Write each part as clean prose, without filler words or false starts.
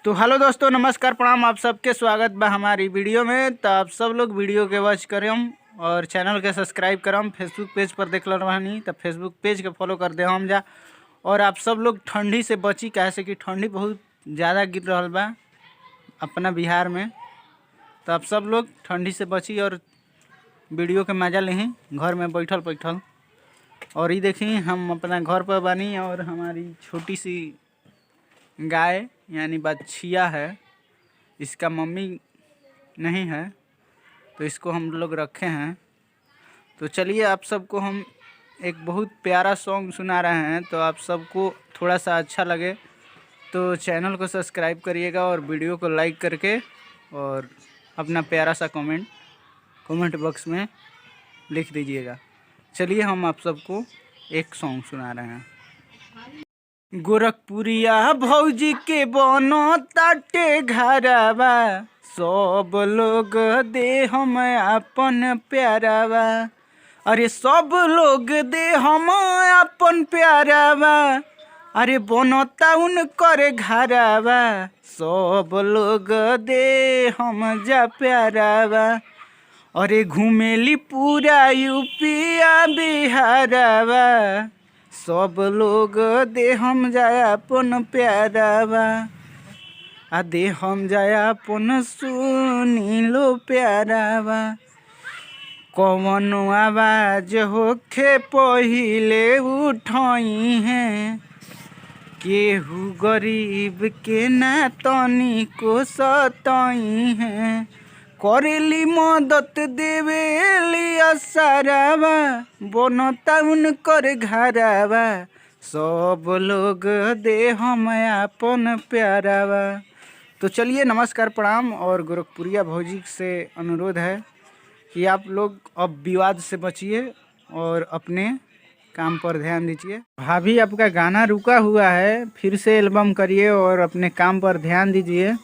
तो हेलो दोस्तों, नमस्कार, प्रणाम। आप सबके स्वागत बा हमारी वीडियो में। तो आप सब लोग वीडियो के वॉच करम और चैनल के सब्सक्राइब करम। फेसबुक पेज पर देख रहनी तो फेसबुक पेज के फॉलो कर दे हम जा। और आप सब लोग ठंडी से बची, कहे से कि ठंडी बहुत ज़्यादा गिर रहा बा अपना बिहार में। तो आप सब लोग ठंडी से बची और वीडियो के मज़ा लें घर में बैठल बैठल। और ये देखी हम अपना घर पर बनी और हमारी छोटी सी गाय यानी बछिया है, इसका मम्मी नहीं है तो इसको हम लोग रखे हैं। तो चलिए आप सबको हम एक बहुत प्यारा सॉन्ग सुना रहे हैं। तो आप सबको थोड़ा सा अच्छा लगे तो चैनल को सब्सक्राइब करिएगा और वीडियो को लाइक करके और अपना प्यारा सा कमेंट बॉक्स में लिख दीजिएगा। चलिए हम आप सबको एक सॉन्ग सुना रहे हैं। गोरखपुरिया भौजी के बनो ताटे घरवा, सब लोग दे हम अपन प्यारावा। अरे सब लोग दे हम अपन प्यारावा, अरे बनता उनकर घरवा, सब लोग दे हम जा प्यारावा। अरे घूमेली पूरा यूपिया बिहारवा, सब लोग दे हम जाया अपन प्यारावा, आ दे हम जाया अपन सुनी लो प्यारावा। कौन आवाज होखे पहिले उठाई है, केहू गरीब के ना तनी को सताई है। करेली मदद देवेली असरावा, बनता उनकर घरवा, सब लोग दे हम अपन प्यारावा। तो चलिए नमस्कार, प्रणाम। और गोरखपुरिया भौजी से अनुरोध है कि आप लोग अब विवाद से बचिए और अपने काम पर ध्यान दीजिए। भाभी आपका गाना रुका हुआ है, फिर से एल्बम करिए और अपने काम पर ध्यान दीजिए।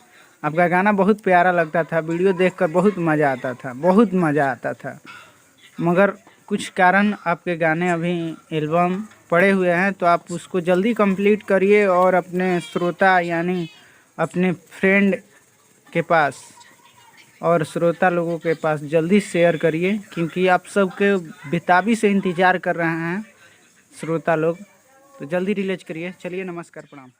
आपका गाना बहुत प्यारा लगता था, वीडियो देखकर बहुत मज़ा आता था, बहुत मज़ा आता था। मगर कुछ कारण आपके गाने अभी एल्बम पड़े हुए हैं, तो आप उसको जल्दी कंप्लीट करिए और अपने श्रोता यानी अपने फ्रेंड के पास और श्रोता लोगों के पास जल्दी शेयर करिए, क्योंकि आप सबके बेताबी से इंतज़ार कर रहे हैं श्रोता लोग। तो जल्दी रिलीज करिए। चलिए नमस्कार, प्रणाम।